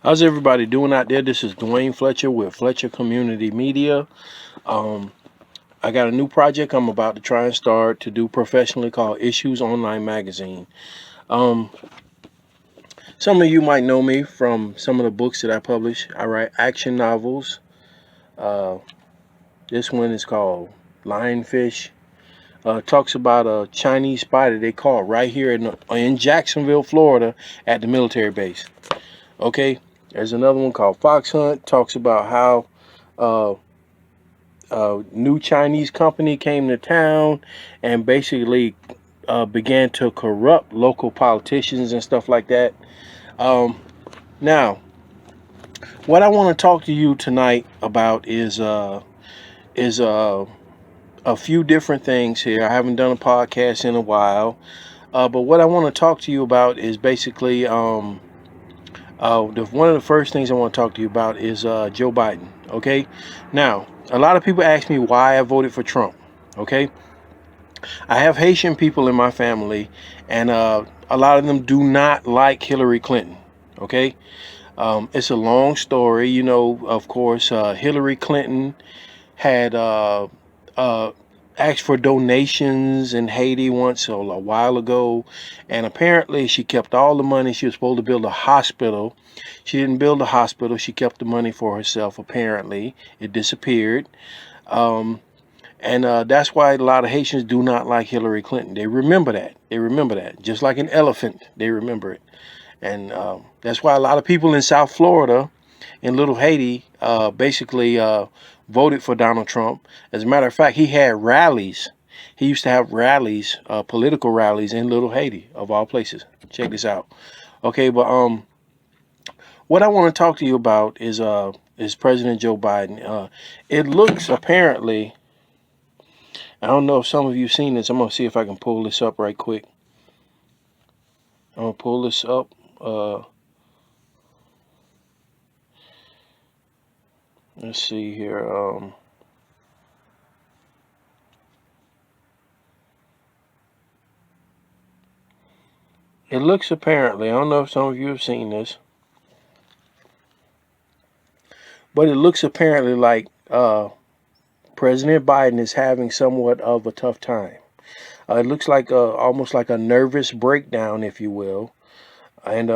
How's everybody doing out there? This is Duane Fletcher with Fletcher Community Media. I got a new project I'm about to try and start to do professionally called Issues Online Magazine. Um, some of you might know me from some of the books that I publish. I write action novels. Uh, this one is called Lionfish. Talks about a Chinese spy that they caught right here in Jacksonville, Florida, at the military base. Okay, there's another one called Fox Hunt. Talks about how uh, a new Chinese company came to town and basically began to corrupt local politicians and stuff like that. Um, Now, what I want to talk to you tonight about is a few different things here. I haven't done a podcast in a while, but what I want to talk to you about is basically one of the first things I want to talk to you about is Joe Biden. Okay, now a lot of people ask me why I voted for Trump. Okay, I have Haitian people in my family, and a lot of them do not like Hillary Clinton. Okay, it's a long story. You know, of course, Hillary Clinton had uh, asked for donations in Haiti once a while ago, and apparently she kept all the money. She was supposed to build a hospital. She didn't build a hospital. She kept the money for herself. Apparently, it disappeared. Um, and that's why a lot of Haitians do not like Hillary Clinton. They remember that. They remember that. Just like an elephant, they remember it. And that's why a lot of people in South Florida, in Little Haiti, basically voted for Donald Trump. As a matter of fact, he had rallies. He used to have rallies, political rallies in Little Haiti, of all places. Check this out. Okay, but what I want to talk to you about is President Joe Biden. It looks apparently. I don't know if some of you seen this. I'm gonna see if I can pull this up right quick. I'm gonna pull this up. Let's see here. It looks apparently. I don't know if some of you have seen this, but it looks apparently like President Biden is having somewhat of a tough time. It looks like almost like a nervous breakdown, if you will. And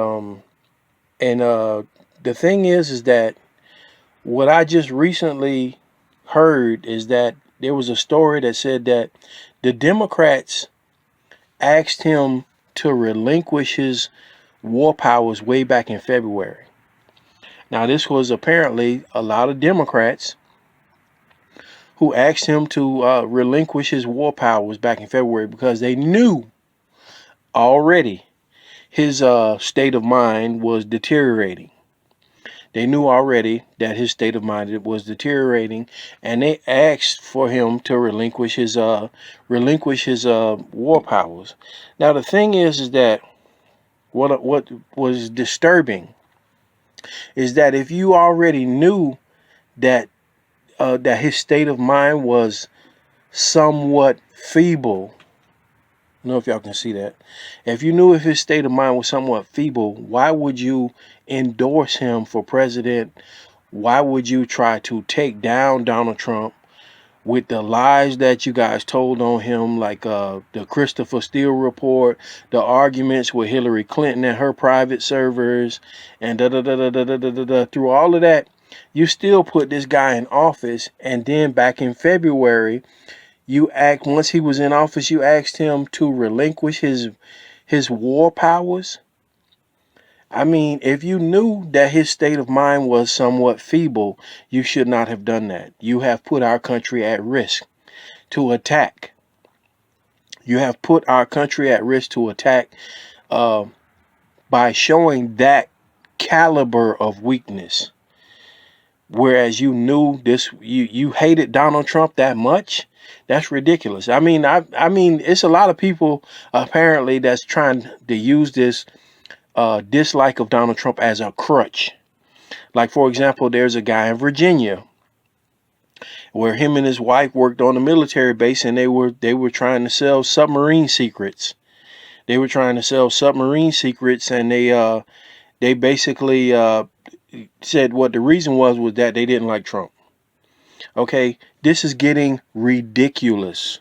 the thing is that what I just recently heard is that there was a story that said that the Democrats asked him to relinquish his war powers way back in February. Now, this was apparently a lot of Democrats who asked him to relinquish his war powers back in February because they knew already his state of mind was deteriorating. They knew already that his state of mind was deteriorating, and they asked for him to relinquish his war powers. Now, the thing is that what was disturbing is that if you already knew that that his state of mind was somewhat feeble. I don't know if y'all can see that. If you knew if his state of mind was somewhat feeble, why would you endorse him for president? Why would you try to take down Donald Trump with the lies that you guys told on him, like the Christopher Steele report, the arguments with Hillary Clinton and her private servers, and through all of that, you still put this guy in office, and then back in February, once he was in office, you asked him to relinquish his war powers. I mean, if you knew that his state of mind was somewhat feeble, you should not have done that. You have put our country at risk to attack. You have put our country at risk to attack uh, by showing that caliber of weakness. Whereas you knew this, you hated Donald Trump that much. That's ridiculous. I mean, I mean, it's a lot of people apparently that's trying to use this dislike of Donald Trump as a crutch. Like, for example, there's a guy in Virginia where him and his wife worked on a military base, and they were trying to sell submarine secrets. They were trying to sell submarine secrets, and they basically said what the reason was that they didn't like Trump. Okay, this is getting ridiculous.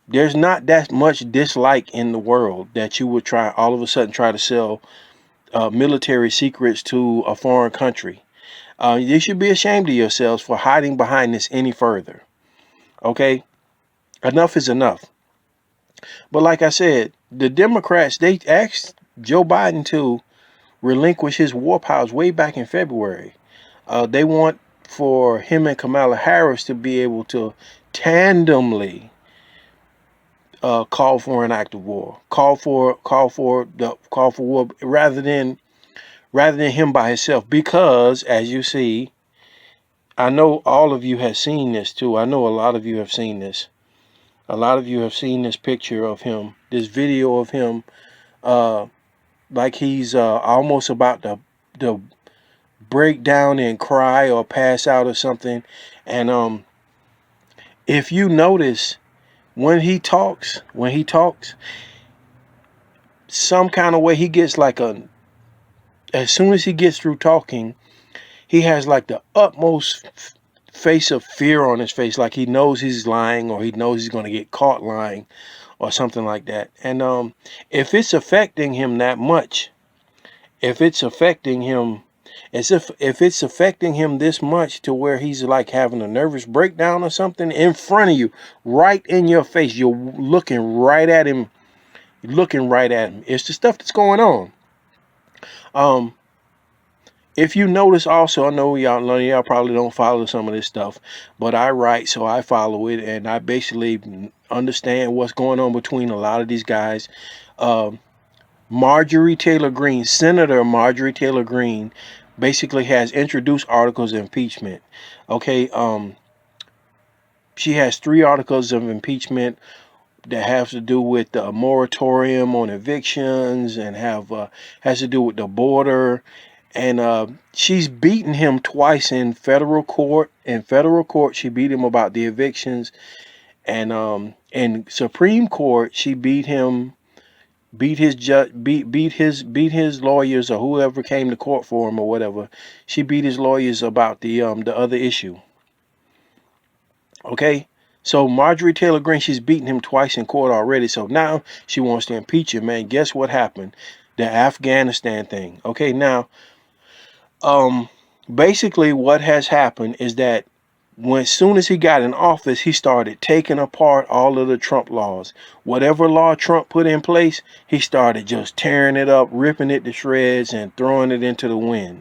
There's not that much dislike in the world that you would try all of a sudden try to sell military secrets to a foreign country. You should be ashamed of yourselves for hiding behind this any further. Okay, enough is enough. But like I said, the Democrats, they asked Joe Biden to relinquish his war powers way back in February. They want for him and Kamala Harris to be able to tandemly call for an act of war, call for war rather than him by himself. Because as you see, I know all of you have seen this too. I know a lot of you have seen this. A lot of you have seen this picture of him, this video of him, like he's almost about to break down and cry or pass out or something. And if you notice, when he talks, some kind of way he gets like as soon as he gets through talking, he has like the utmost face of fear on his face, like he knows he's lying or he knows he's going to get caught lying or something like that. And if it's affecting him that much, if it's affecting him this much to where he's like having a nervous breakdown or something in front of you, right in your face, you're looking right at him, it's the stuff that's going on. If you notice also, I know y'all probably don't follow some of this stuff, but I write, so I follow it, and I basically understand what's going on between a lot of these guys. Marjorie Taylor Greene, Senator Marjorie Taylor Greene, basically has introduced articles of impeachment. Okay, she has 3 articles of impeachment that have to do with the moratorium on evictions and has to do with the border. And she's beaten him twice in federal court. In federal court, she beat him about the evictions, and in Supreme Court, she beat him, beat his lawyers or whoever came to court for him or whatever. She beat his lawyers about the other issue. Okay, so Marjorie Taylor Greene, she's beaten him twice in court already. So now she wants to impeach him, man. Guess what happened? The Afghanistan thing. Okay, now. Basically what has happened is that as soon as he got in office, he started taking apart all of the Trump laws. Whatever law Trump put in place, he started just tearing it up, ripping it to shreds and throwing it into the wind.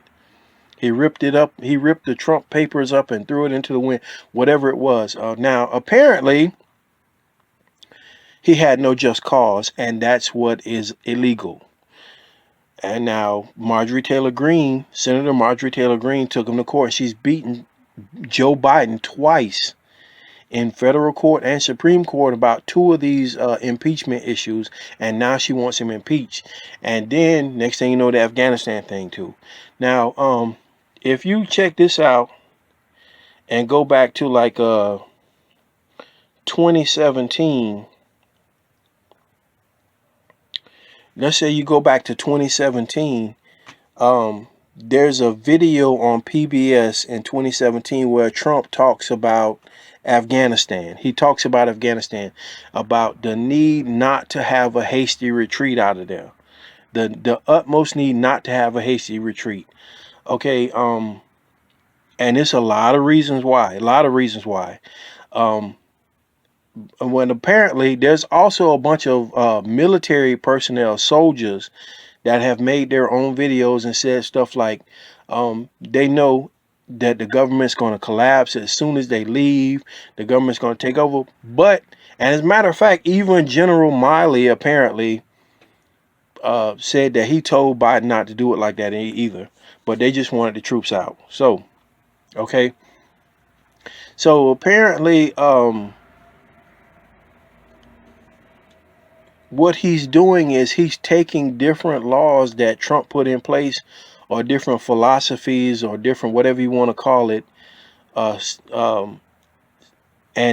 He ripped it up. He ripped the Trump papers up and threw it into the wind, whatever it was. Now, apparently, he had no just cause, and that's what is illegal. And now Marjorie Taylor Greene, Senator Marjorie Taylor Greene, took him to court. She's beaten Joe Biden twice in federal court and Supreme Court about 2 of these impeachment issues. And now she wants him impeached. And then next thing you know, the Afghanistan thing too. Now, if you check this out and go back to like 2017. Let's say you go back to 2017. There's a video on PBS in 2017 where Trump talks about Afghanistan. He talks about Afghanistan, about the need not to have a hasty retreat out of there. The utmost need not to have a hasty retreat. Okay, and it's a lot of reasons why. When apparently there's also a bunch of military personnel, soldiers, that have made their own videos and said stuff like they know that the government's going to collapse as soon as they leave. The government's going to take over. But, and as a matter of fact, even General Milley apparently said that he told Biden not to do it like that either. But they just wanted the troops out. So, okay. So apparently, what he's doing is he's taking different laws that Trump put in place, or different philosophies, or different whatever you want to call it, and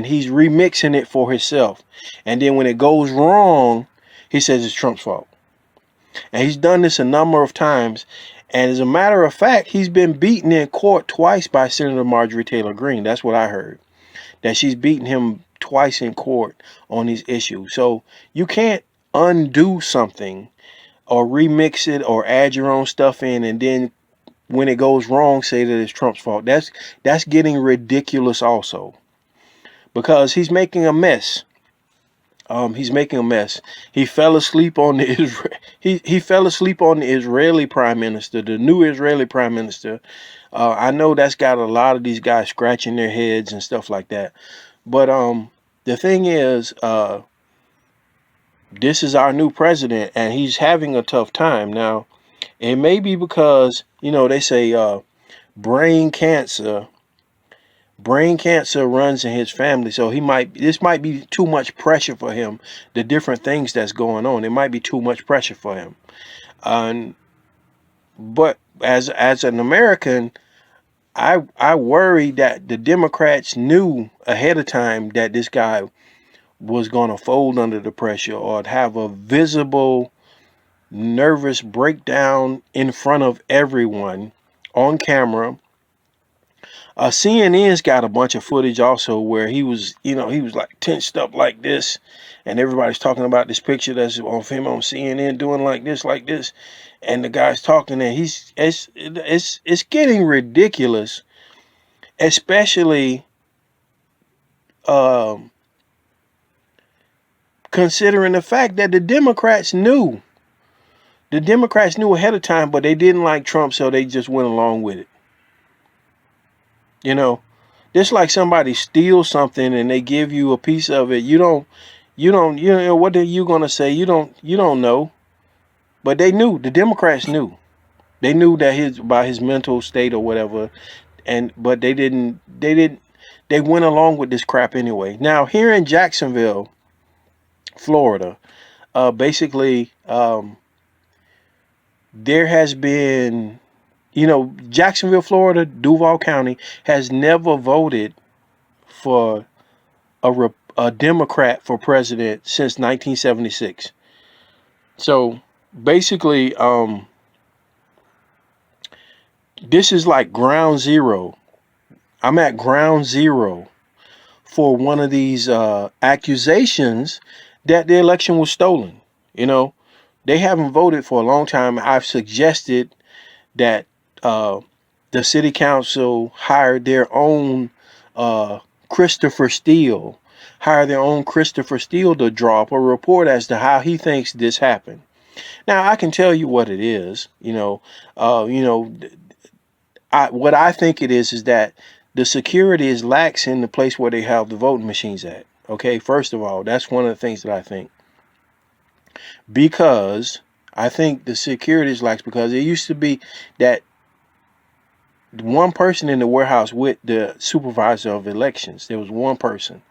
he's remixing it for himself. And then when it goes wrong, he says it's Trump's fault. And he's done this a number of times. And as a matter of fact, he's been beaten in court twice by Senator Marjorie Taylor Greene. That's what I heard. That she's beaten him twice in court on these issues. So you can't undo something or remix it or add your own stuff in, and then when it goes wrong, say that it's Trump's fault. That's getting ridiculous also, because he's making a mess. He's making a mess. He fell asleep on the he fell asleep on the Israeli prime minister, the new Israeli prime minister. I know that's got a lot of these guys scratching their heads and stuff like that. But the thing is, this is our new president, and he's having a tough time now. It may be because, they say brain cancer runs in his family, so this might be too much pressure for him. The different things that's going on, it might be too much pressure for him. But as an American, I worry that the Democrats knew ahead of time that this guy was going to fold under the pressure or have a visible nervous breakdown in front of everyone on camera. CNN's got a bunch of footage also where he was like tensed up like this, and everybody's talking about this picture that's of him on CNN doing like this, and the guy's talking, and it's getting ridiculous, especially considering the fact that the Democrats knew ahead of time, but they didn't like Trump, so they just went along with it. Just like somebody steals something and they give you a piece of it, what are you gonna say? You don't know. But they knew, the Democrats knew. They knew that about his mental state or whatever, but they went along with this crap anyway. Now, here in Jacksonville, Florida, basically, there has been, Jacksonville, Florida, Duval County has never voted for a Democrat for president since 1976. So basically, this is like ground zero. I'm at ground zero for one of these accusations that the election was stolen. They haven't voted for a long time. I've suggested that the city council hired their own Christopher Steele, to draw up a report as to how he thinks this happened. Now, I can tell you what it is. What I think it is that the security is lax in the place where they have the voting machines at. Okay, first of all, that's one of the things that I think. Because I think the security is lax because it used to be that one person in the warehouse with the supervisor of elections. There was one person.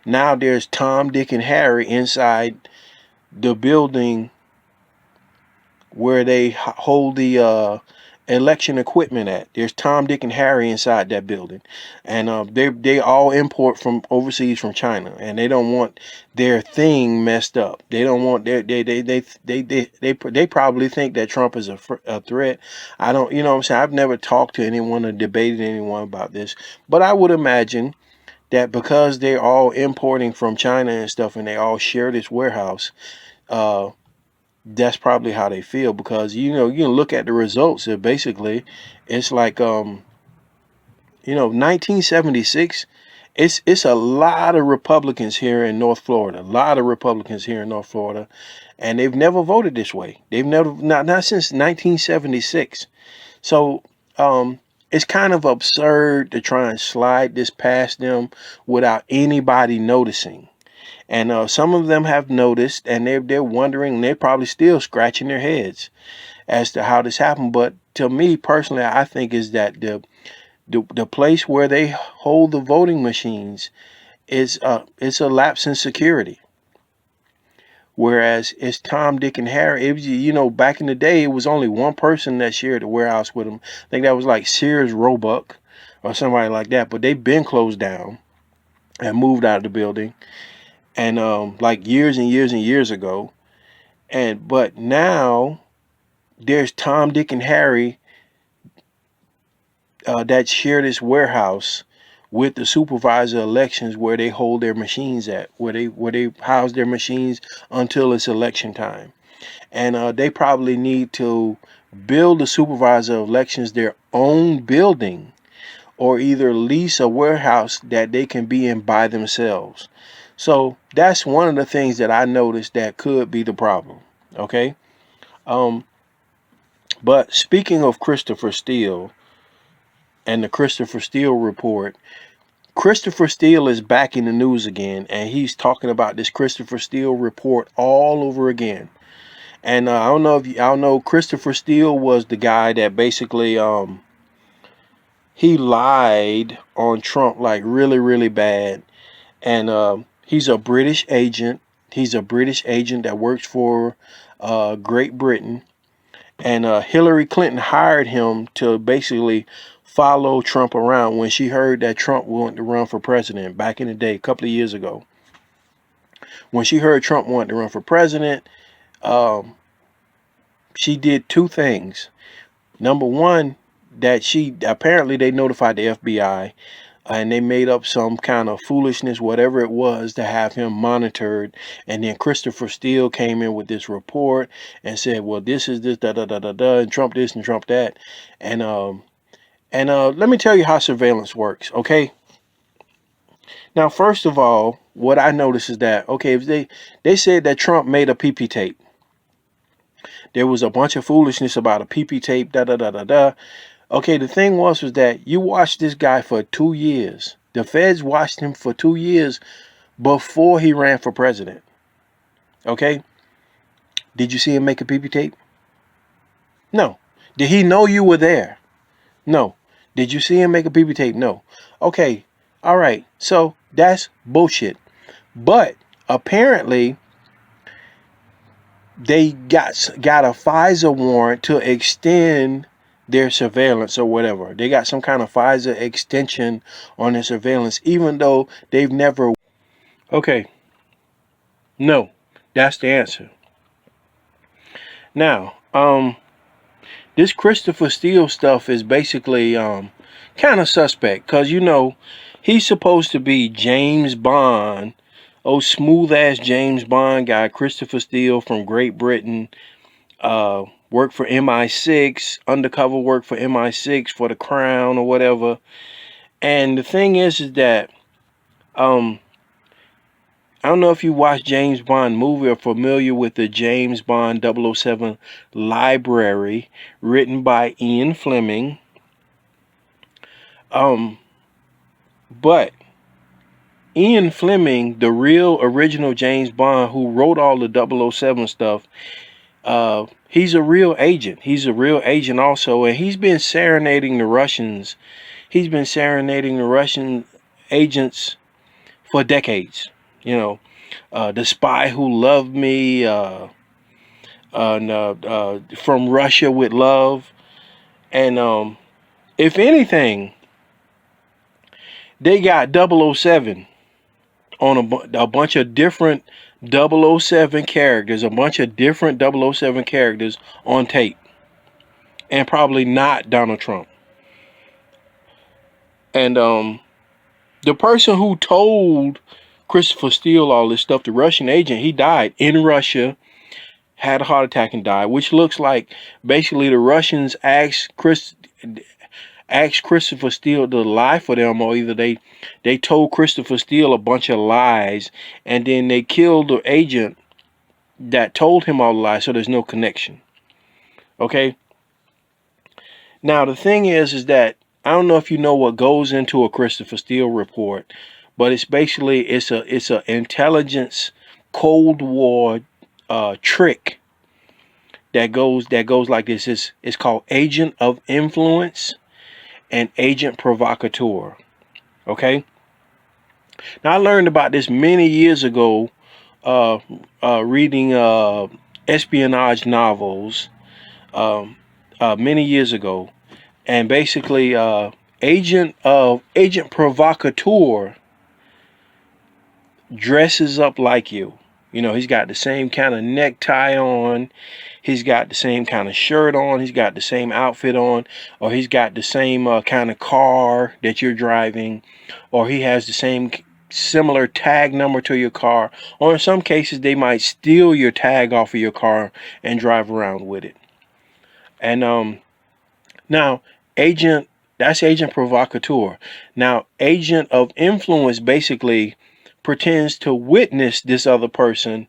Now there's Tom, Dick, and Harry inside the building where they hold the election equipment at. There's Tom, Dick, and Harry inside that building, and they all import from overseas from China, and they don't want their thing messed up. They don't want they probably think that Trump is a threat. I don't, what I'm saying. I've never talked to anyone or debated anyone about this, but I would imagine that because they're all importing from China and stuff, and they all share this warehouse, that's probably how they feel, because you can look at the results. Basically, it's like 1976. It's a lot of Republicans here in North Florida. And they've never voted this way. They've never not since 1976. So it's kind of absurd to try and slide this past them without anybody noticing. And some of them have noticed, and they're wondering, they're probably still scratching their heads as to how this happened. But to me personally, I think is that the place where they hold the voting machines is it's a lapse in security. Whereas it's Tom, Dick, and Harry. It was, back in the day, it was only one person that shared the warehouse with them. I think that was like Sears Roebuck or somebody like that. But they've been closed down and moved out of the building. And like years and years and years ago. But now there's Tom, Dick, and Harry that share this warehouse with the supervisor elections where they hold their machines at, where they house their machines until it's election time. And they probably need to build the supervisor of elections their own building, or either lease a warehouse that they can be in by themselves. So that's one of the things that I noticed that could be the problem. Okay. Um, but speaking of Christopher Steele and the Christopher Steele report, Christopher Steele is back in the news again, and he's talking about this Christopher Steele report all over again. And I don't know if you, I don't know. Christopher Steele was the guy that basically he lied on Trump like really really bad, and he's a British agent. He's a British agent that works for Great Britain, and Hillary Clinton hired him to basically follow Trump around when she heard that Trump wanted to run for president back in the day, a couple of years ago. When she heard Trump wanted to run for president, um, she did two things. Number one, that she apparently they notified the FBI, and they made up some kind of foolishness, whatever it was, to have him monitored. And then Christopher Steele came in with this report and said, "Well, this is this da da da da da, and Trump this and Trump that." And let me tell you how surveillance works. Okay. Now, first of all, what I noticed is that okay, if they said that Trump made a PP tape. There was a bunch of foolishness about a PP tape, da da da da da. Okay, the thing was that you watched this guy for 2 years. The feds watched him for 2 years before he ran for president. Okay? Did you see him make a PP tape? No. Did he know you were there? No. Did you see him make a PP tape? No. Okay. All right. So that's bullshit. But apparently they got a FISA warrant to extend their surveillance or whatever. They got some kind of FISA extension on their surveillance, even though they've never. Okay, no, that's the answer. Now, this Christopher Steele stuff is basically kind of suspect, because he's supposed to be James Bond, smooth ass James Bond guy, Christopher Steele from Great Britain. Worked for MI6, undercover work for MI6 for the Crown or whatever. And the thing is that I don't know if you watch James Bond movie or familiar with the James Bond 007 library written by Ian Fleming. But Ian Fleming, the real original James Bond who wrote all the 007 stuff, he's a real agent. He's a real agent also, and he's been serenading the Russians. He's been serenading the Russian agents for decades. The Spy Who Loved Me, From Russia with Love, and if anything, they got 007 on a bunch of different 007 characters, a bunch of different 007 characters on tape, and probably not Donald Trump. And the person who told Christopher Steele all this stuff, the Russian agent, he died in Russia, had a heart attack and died, which looks like basically the Russians asked Christopher Steele to lie for them, or either they told Christopher Steele a bunch of lies, and then they killed the agent that told him all the lies, so there's no connection. Okay? Now, the thing is that I don't know if you know what goes into a Christopher Steele report, but it's basically it's a intelligence Cold War trick that goes like this. It's called Agent of Influence and Agent Provocateur. Okay? Now, I learned about this many years ago reading espionage novels many years ago. And basically, Agent Provocateur dresses up like you. You know, he's got the same kind of necktie on. He's got the same kind of shirt on. He's got the same outfit on. Or he's got the same kind of car that you're driving. Or he has the same similar tag number to your car. Or in some cases, they might steal your tag off of your car and drive around with it. And now, that's agent provocateur. Now, agent of influence basically pretends to witness this other person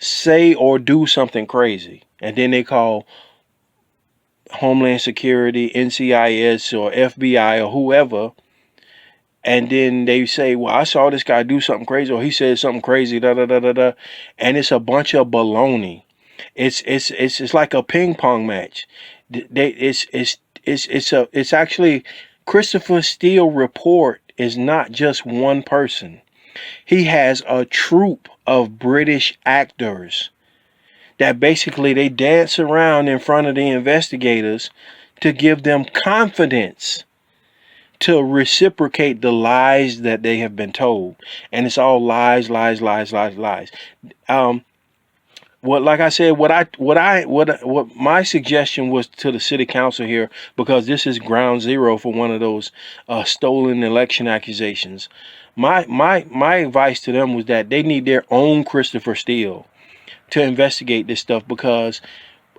say or do something crazy. And then they call Homeland Security, NCIS, or FBI, or whoever. And then they say, well, I saw this guy do something crazy, or he said something crazy, da da da da da. And it's a bunch of baloney. It's like a ping pong match. It's actually Christopher Steele report is not just one person. He has a troupe of British actors that basically they dance around in front of the investigators to give them confidence to reciprocate the lies that they have been told. And it's all lies, lies, lies, lies, lies. Like I said, what my suggestion was to the city council here, because this is ground zero for one of those stolen election accusations. My advice to them was that they need their own Christopher Steele to investigate this stuff, because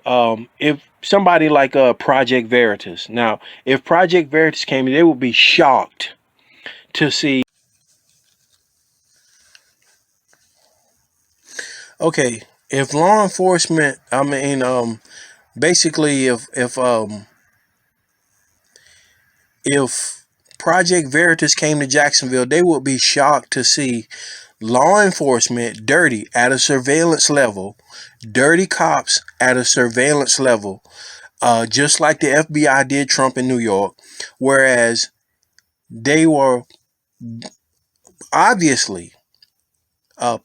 if somebody like Project Veritas, now if Project Veritas came in, they would be shocked to see. Okay, if law enforcement, I mean, basically, if Project Veritas came to Jacksonville, they would be shocked to see law enforcement dirty at a surveillance level, dirty cops at a surveillance level, just like the FBI did Trump in New York, whereas they were obviously,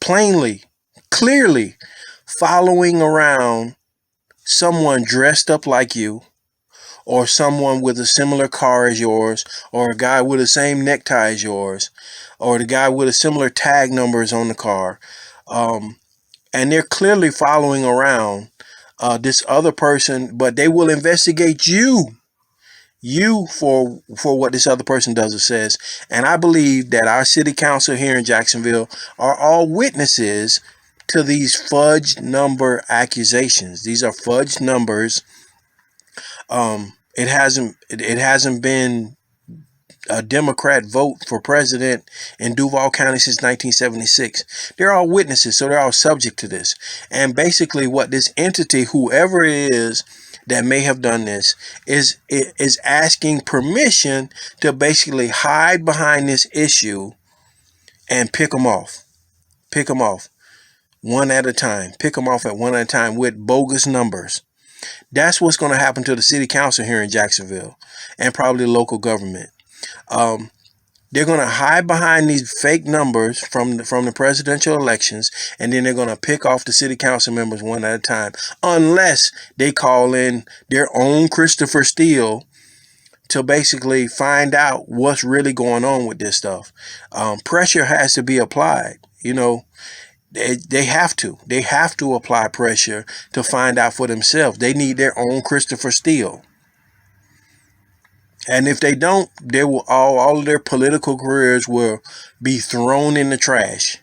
plainly, clearly following around someone dressed up like you, or someone with a similar car as yours, or a guy with the same necktie as yours, or the guy with a similar tag numbers on the car. And they're clearly following around this other person, but they will investigate you for what this other person does or says. And I believe that our city council here in Jacksonville are all witnesses to these fudge number accusations. These are fudge numbers. It hasn't been a Democrat vote for president in Duval County since 1976. They're all witnesses, so they're all subject to this. And basically, what this entity, whoever it is that may have done this, is asking permission to basically hide behind this issue and pick them off. Pick them off one at a time. Pick them off at one at a time with bogus numbers. That's what's going to happen to the city council here in Jacksonville, and probably local government. They're going to hide behind these fake numbers from the presidential elections, and then they're going to pick off the city council members one at a time, unless they call in their own Christopher Steele to basically find out what's really going on with this stuff. Pressure has to be applied. You know, they have to apply pressure to find out for themselves. They need their own Christopher Steele. And if they don't, they will all of their political careers will be thrown in the trash.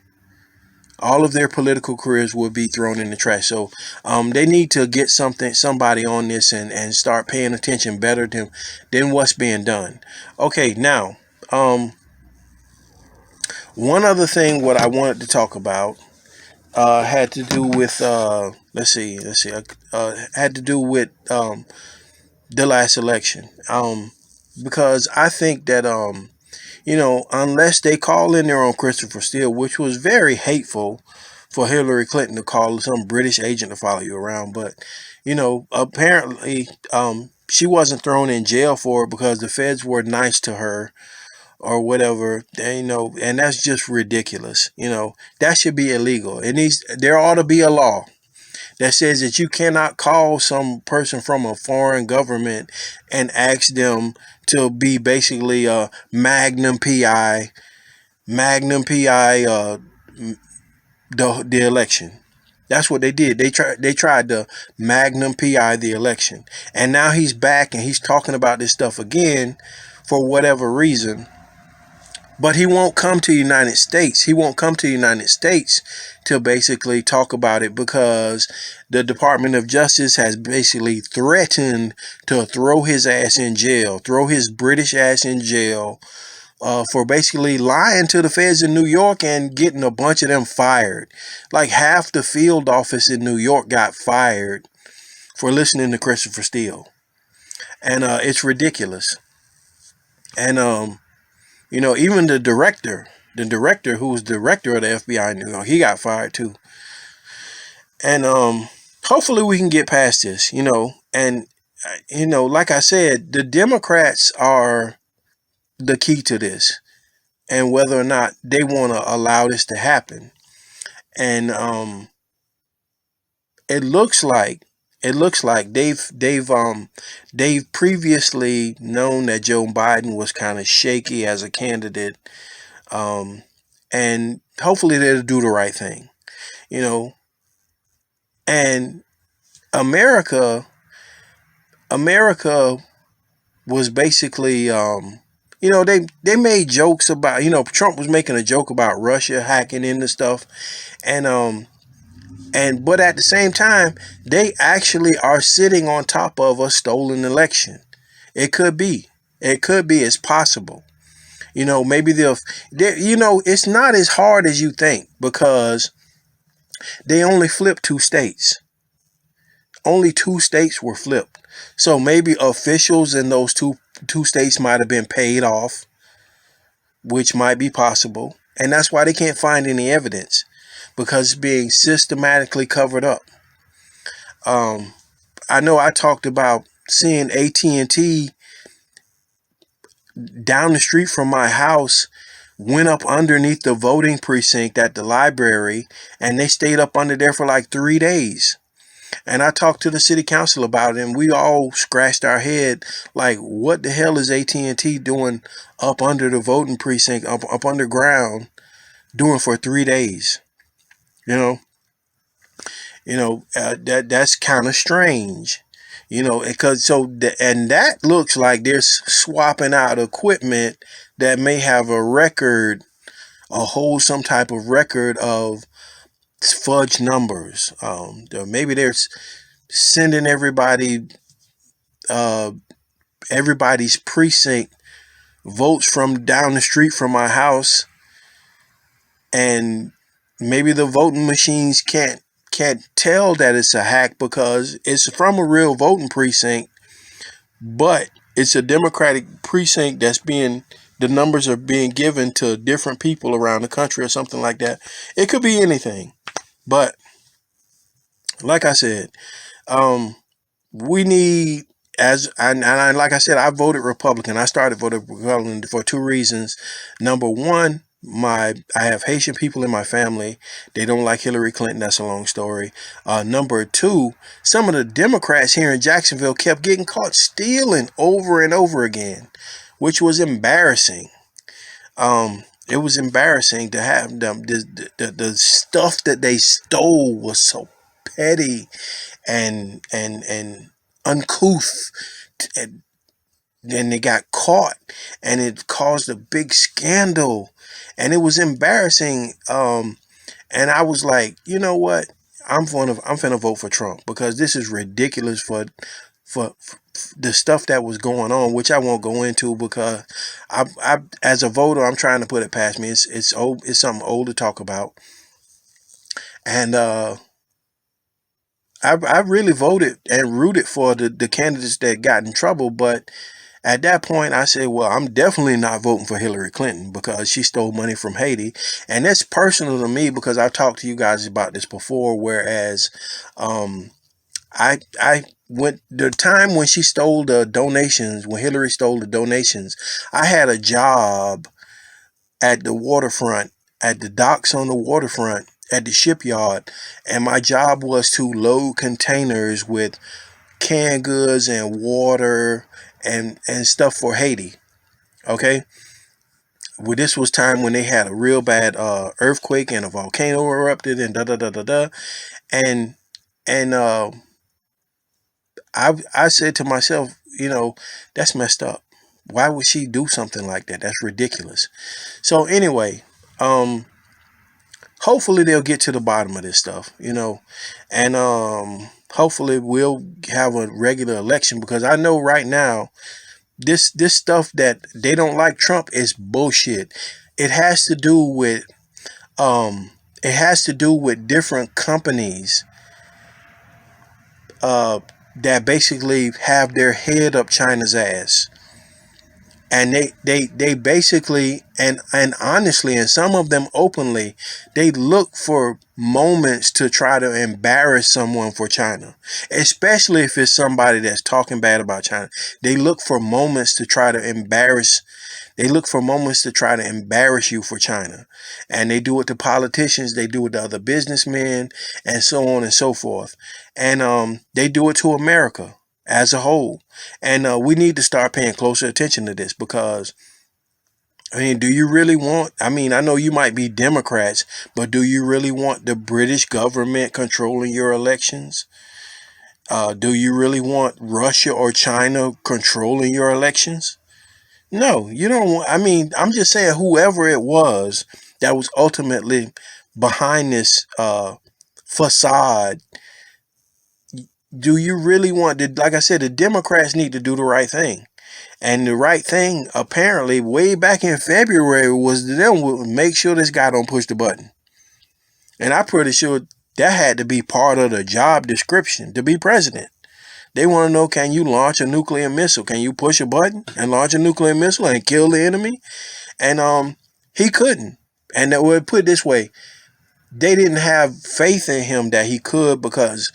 All of their political careers will be thrown in the trash. So they need to get somebody on this and start paying attention better than what's being done. Okay, now one other thing what I wanted to talk about had to do with had to do with the last election. Because I think that unless they call in their own Christopher Steele, which was very hateful for Hillary Clinton to call some British agent to follow you around, but apparently she wasn't thrown in jail for it because the feds were nice to her or whatever. And that's just ridiculous. That should be illegal. There ought to be a law that says that you cannot call some person from a foreign government and ask them to be basically a Magnum PI the election. That's what they did. They tried to magnum PI the election. And now he's back and he's talking about this stuff again for whatever reason. But he won't come to the United States. He won't come to the United States to basically talk about it because the Department of Justice has basically threatened to throw his ass in jail, throw his British ass in jail for basically lying to the feds in New York and getting a bunch of them fired. Like half the field office in New York got fired for listening to Christopher Steele. And it's ridiculous. And even the director who was director of the FBI in New York, he got fired too. And hopefully we can get past this, and like I said, the Democrats are the key to this, and whether or not they want to allow this to happen. And it looks like they've previously known that Joe Biden was kind of shaky as a candidate, and hopefully they'll do the right thing, you know. And America was basically, they made jokes about, Trump was making a joke about Russia hacking into stuff, and but at the same time, they actually are sitting on top of a stolen election. It could be. It's possible. Maybe it's not as hard as you think because they only flipped 2 states. Only 2 states were flipped. So maybe officials in those two states might have been paid off, which might be possible. And that's why they can't find any evidence because it's being systematically covered up. I know I talked about seeing AT&T down the street from my house went up underneath the voting precinct at the library, and they stayed up under there for like 3 days. And I talked to the city council about it, and we all scratched our head like, what the hell is AT&T doing up under the voting precinct, up underground, doing for 3 days? That's kind of strange. Because and that looks like they're swapping out equipment that may have a record, some type of record of fudge numbers. Maybe they're sending everybody's precinct votes from down the street from my house, and maybe the voting machines can't tell that it's a hack because it's from a real voting precinct, but it's a Democratic precinct the numbers are being given to different people around the country or something like that. It could be anything. But like I said, we need, like I said, I voted Republican. I started voting Republican for 2 reasons. Number one, I have Haitian people in my family. They don't like Hillary Clinton. That's a long story. Number two, some of the Democrats here in Jacksonville kept getting caught stealing over and over again, which was embarrassing. It was embarrassing to have them. The stuff that they stole was so petty and uncouth, and then they got caught, and it caused a big scandal, and it was embarrassing. And I was like, you know what? I'm finna vote for Trump because this is ridiculous for the stuff that was going on, which I won't go into because I as a voter, I'm trying to put it past me. It's old. It's something old to talk about, and I really voted and rooted for the candidates that got in trouble, but at that point, I said, well, I'm definitely not voting for Hillary Clinton because she stole money from Haiti. And that's personal to me because I've talked to you guys about this before, whereas I went the time when she stole the donations, when Hillary stole the donations, I had a job at the waterfront, at the docks on the waterfront, at the shipyard, and my job was to load containers with canned goods and water and stuff for Haiti. Okay. this was time when they had a real bad earthquake and a volcano erupted and da da da da da. And and I said to myself, that's messed up. Why would she do something like that? That's ridiculous. So anyway, hopefully they'll get to the bottom of this stuff, and hopefully we'll have a regular election, because I know right now this stuff that they don't like Trump is bullshit. It has to do with different companies that basically have their head up China's ass. And they basically, and honestly, and some of them openly, they look for moments to try to embarrass someone for China, especially if it's somebody that's talking bad about China. They look for moments to try to embarrass. They look for moments to try to embarrass you for China. And they do it to politicians, they do it to other businessmen, and so on and so forth. And they do it to America as a whole. And we need to start paying closer attention to this, because, I mean, do you really want, I mean, I know you might be Democrats, but do you really want the British government controlling your elections? Do you really want Russia or China controlling your elections? No, you don't want, I mean, I'm just saying, whoever it was that was ultimately behind this facade, do you really want to, like I said, the Democrats need to do the right thing. And the right thing, apparently, way back in February, was to them make sure this guy don't push the button. And I'm pretty sure that had to be part of the job description to be president. They want to know, can you launch a nuclear missile? Can you push a button and launch a nuclear missile and kill the enemy? And he couldn't. And that would put it this way, they didn't have faith in him that he could, because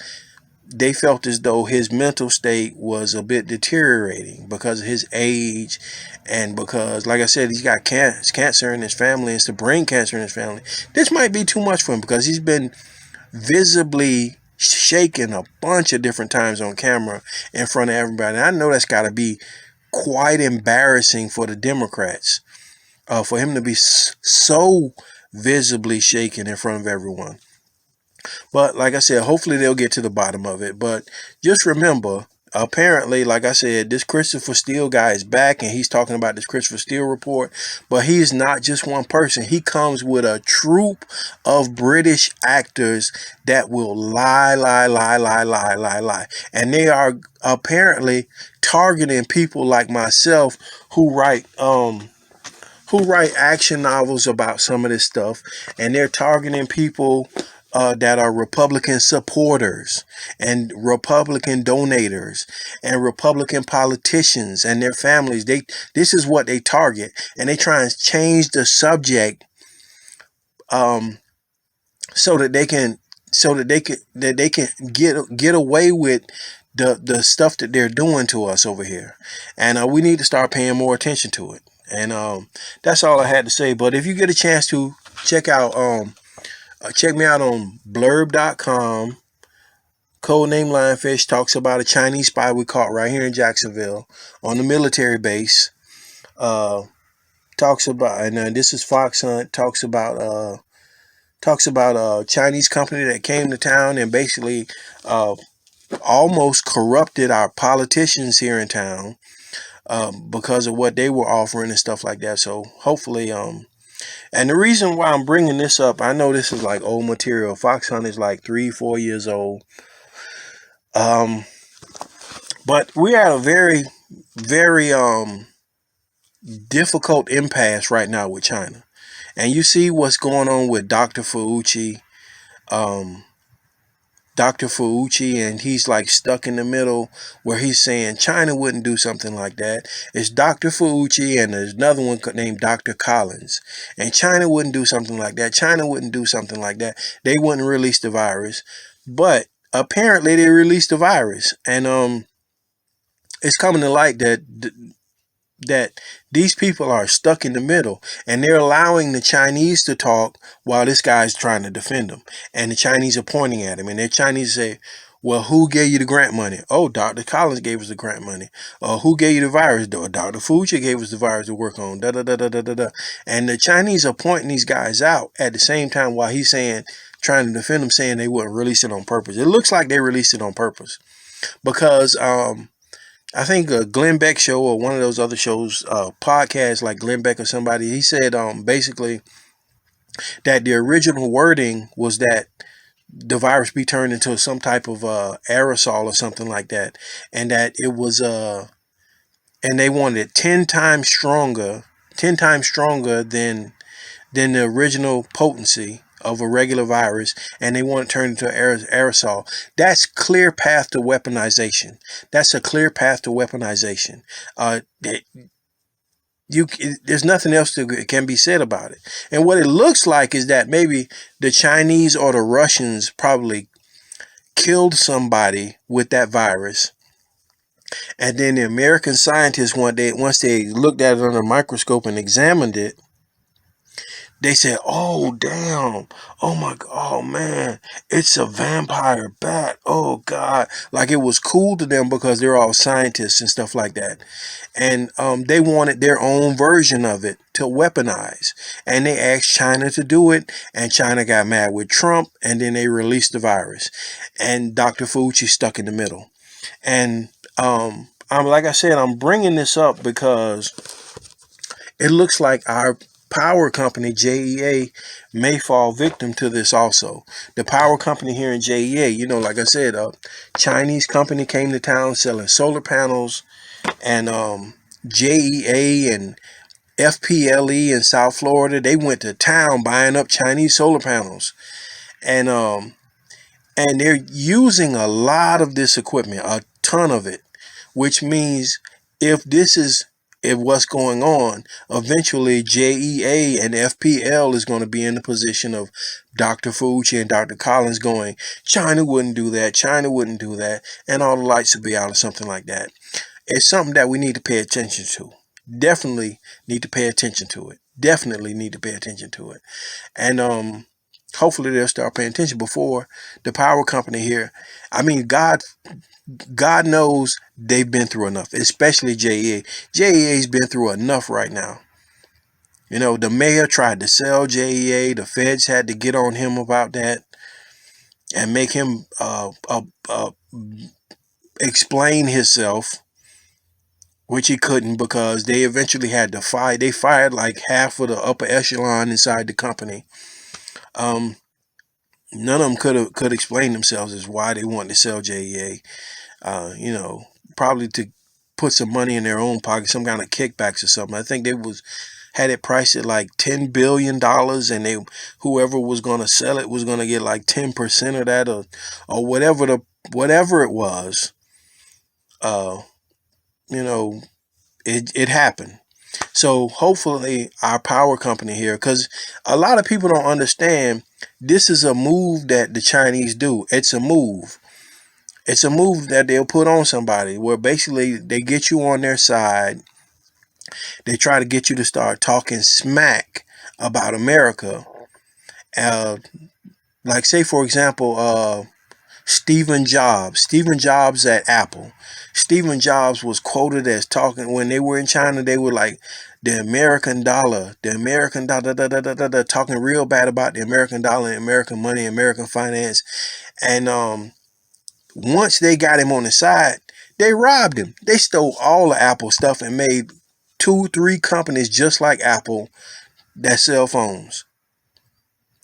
they felt as though his mental state was a bit deteriorating because of his age, and because, like I said, he's got cancer in his family. It's the brain cancer in his family. This might be too much for him, because he's been visibly shaken a bunch of different times on camera in front of everybody. And I know that's got to be quite embarrassing for the Democrats, for him to be so visibly shaken in front of everyone. But like I said, hopefully they'll get to the bottom of it. But just remember, apparently, like I said, this Christopher Steele guy is back, and he's talking about this Christopher Steele report. But he is not just one person. He comes with a troupe of British actors that will lie, lie, lie, lie, lie, lie, lie. And they are apparently targeting people like myself who write action novels about some of this stuff, and they're targeting people that are Republican supporters and Republican donators and Republican politicians and their families. This is what they target, and they try and change the subject so that they can get away with the stuff that they're doing to us over here. And we need to start paying more attention to it. And that's all I had to say. But if you get a chance to check me out on blurb.com. Codename Lionfish talks about a Chinese spy we caught right here in Jacksonville on the military base. Talks about, and this is Fox Hunt, talks about a Chinese company that came to town and basically almost corrupted our politicians here in town because of what they were offering and stuff like that. So hopefully, and the reason why I'm bringing this up, I know this is like old material. Fox Hunt is like 3-4 years old. But we're at a very, very difficult impasse right now with China. And you see what's going on with Dr. Fauci. Dr. Fauci, and he's like stuck in the middle where he's saying China wouldn't do something like that. It's Dr. Fauci, and there's another one named Dr. Collins. And China wouldn't do something like that. China wouldn't do something like that. They wouldn't release the virus. But apparently they released the virus. And it's coming to light that these people are stuck in the middle, and they're allowing the Chinese to talk while this guy's trying to defend them. And the Chinese are pointing at him, and the Chinese say, Well, who gave you the grant money? Oh, Dr. Collins gave us the grant money. Who gave you the virus? Dr. Fauci gave us the virus to work on. Da da da da da da da. And the Chinese are pointing these guys out at the same time while he's saying, trying to defend them, saying they wouldn't release it on purpose. It looks like they released it on purpose because I think Glenn Beck show or one of those other shows, podcasts like Glenn Beck or somebody, he said basically that the original wording was that the virus be turned into some type of aerosol or something like that, and that it was and they wanted it 10 times stronger than the original potency of a regular virus, and they want to turn it into aerosol. That's clear path to weaponization. That's a clear path to weaponization. It, there's nothing else that can be said about it. And what it looks like is that maybe the Chinese or the Russians probably killed somebody with that virus, and then the American scientists, once they looked at it under a microscope and examined it, they said, "Oh damn! Oh my! Oh man! It's a vampire bat! Oh God!" Like it was cool to them because they're all scientists and stuff like that, and they wanted their own version of it to weaponize, and they asked China to do it, and China got mad with Trump, and then they released the virus, and Dr. Fauci stuck in the middle, and I'm like I said, I'm bringing this up because it looks like our power company, JEA, may fall victim to this also. The power company here in JEA, like I said, a Chinese company came to town selling solar panels, and JEA and FPLE in South Florida, they went to town buying up Chinese solar panels. And they're using a lot of this equipment, a ton of it, which means if this is if what's going on, eventually JEA and FPL is going to be in the position of Dr. Fauci and Dr. Collins going, China wouldn't do that, China wouldn't do that, and all the lights would be out or something like that. It's something that we need to pay attention to. Definitely need to pay attention to it. Definitely need to pay attention to it. And hopefully they'll start paying attention before the power company here. I mean, God knows they've been through enough, especially JEA. JEA's been through enough right now. The mayor tried to sell JEA. The feds had to get on him about that and make him explain himself, which he couldn't because they eventually had to fire. They fired like half of the upper echelon inside the company. None of them could explain themselves as why they wanted to sell JEA. Probably to put some money in their own pocket, some kind of kickbacks or something. I think they had it priced at like $10 billion, and whoever was going to sell it was going to get like 10% of that, or whatever it was. It happened. So hopefully our power company here, because a lot of people don't understand, this is a move that the Chinese do. It's a move. It's a move that they'll put on somebody where basically they get you on their side. They try to get you to start talking smack about America. Like say, for example, Stephen Jobs at Apple. Stephen Jobs was quoted as talking when they were in China. They were like the American dollar, talking real bad about the American dollar, American money, American finance. And once they got him on the side, they robbed him. They stole all the Apple stuff and made 2-3 companies just like Apple that sell phones.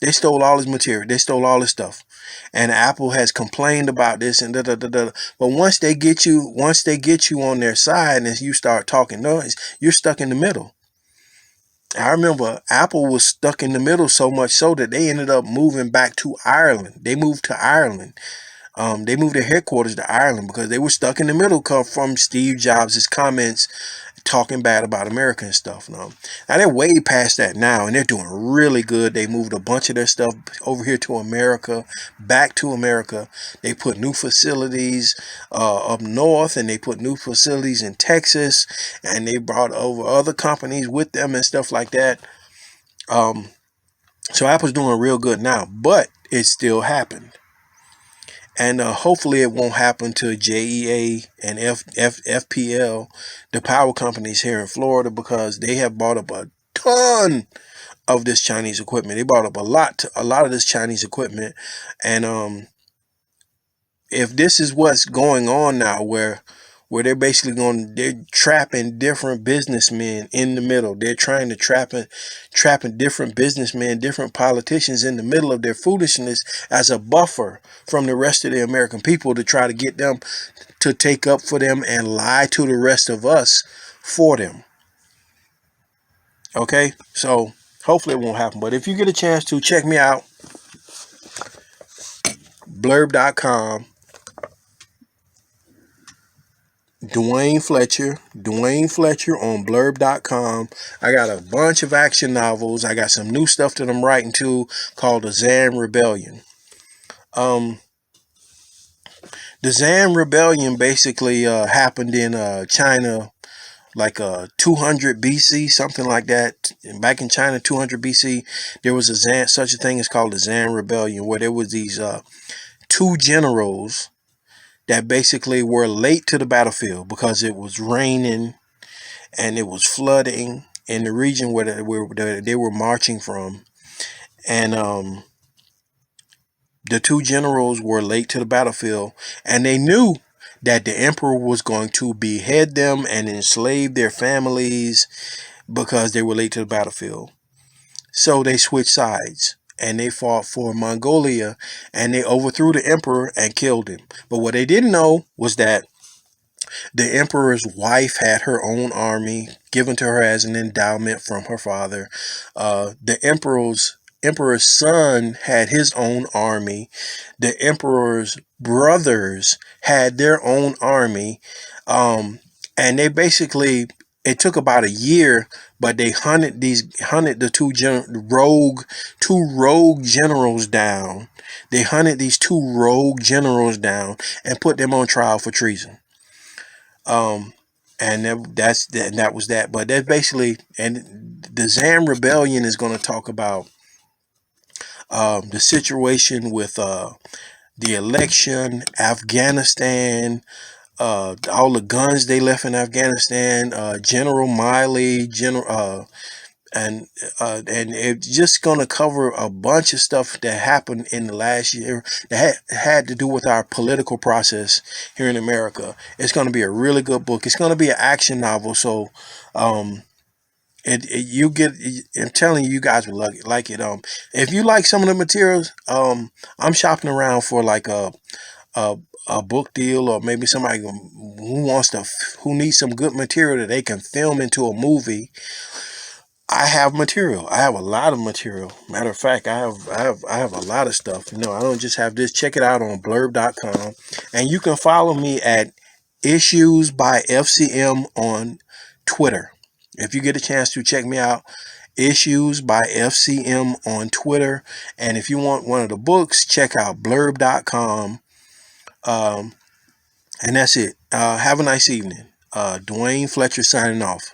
They stole all his material. They stole all his stuff. And Apple has complained about this and da da da da. But once they get you on their side and you start talking noise, you're stuck in the middle. I remember Apple was stuck in the middle so much so that they ended up moving back to Ireland. They moved to Ireland. They moved their headquarters to Ireland because they were stuck in the middle from Steve Jobs' comments talking bad about America and stuff. Now they're way past that now, and they're doing really good. They moved a bunch of their stuff over here to America, back to America. They put new facilities up north, and they put new facilities in Texas, and they brought over other companies with them and stuff like that. So Apple's doing real good now, but it still happened. And hopefully it won't happen to JEA and FPL, the power companies here in Florida, because they have bought up a ton of this Chinese equipment. They bought up a lot of this Chinese equipment. And if this is what's going on now, where they're basically they're trapping different businessmen in the middle. They're trying to trapping different businessmen, different politicians in the middle of their foolishness as a buffer from the rest of the American people, to try to get them to take up for them and lie to the rest of us for them. Okay, so hopefully it won't happen. But if you get a chance to, check me out, blurb.com. Duane Fletcher on blurb.com. I got a bunch of action novels. I got some new stuff that I'm writing too, called the Zan Rebellion. The Zan Rebellion basically happened in China, like 200 BC, something like that. And back in China, 200 BC, there was such a thing as called the Zan Rebellion, where there was these two generals that basically were late to the battlefield because it was raining and it was flooding in the region where they were marching from. And the two generals were late to the battlefield, and they knew that the emperor was going to behead them and enslave their families because they were late to the battlefield. So they switched sides and they fought for Mongolia, and they overthrew the emperor and killed him. But what they didn't know was that the emperor's wife had her own army given to her as an endowment from her father. The emperor's son had his own army. The emperor's brothers had their own army. And they basically, it took about a year, but they hunted the two rogue generals down. They hunted these two rogue generals down and put them on trial for treason. And that was that. But that's basically, and the Zan Rebellion is going to talk about the situation with the election, Afghanistan, all the guns they left in Afghanistan, General Miley, and it's just going to cover a bunch of stuff that happened in the last year that had to do with our political process here in America. It's going to be a really good book. It's going to be an action novel, so I'm telling you, you guys will like it. If you like some of the materials, I'm shopping around for like a book deal, or maybe somebody who needs some good material that they can film into a movie. I have material. I have a lot of material. Matter of fact, I have a lot of stuff. I don't just have this. Check it out on blurb.com. And you can follow me at issues by FCM on Twitter. If you get a chance to, check me out, issues by FCM on Twitter. And if you want one of the books, check out blurb.com. And that's it. Have a nice evening. Duane Fletcher signing off.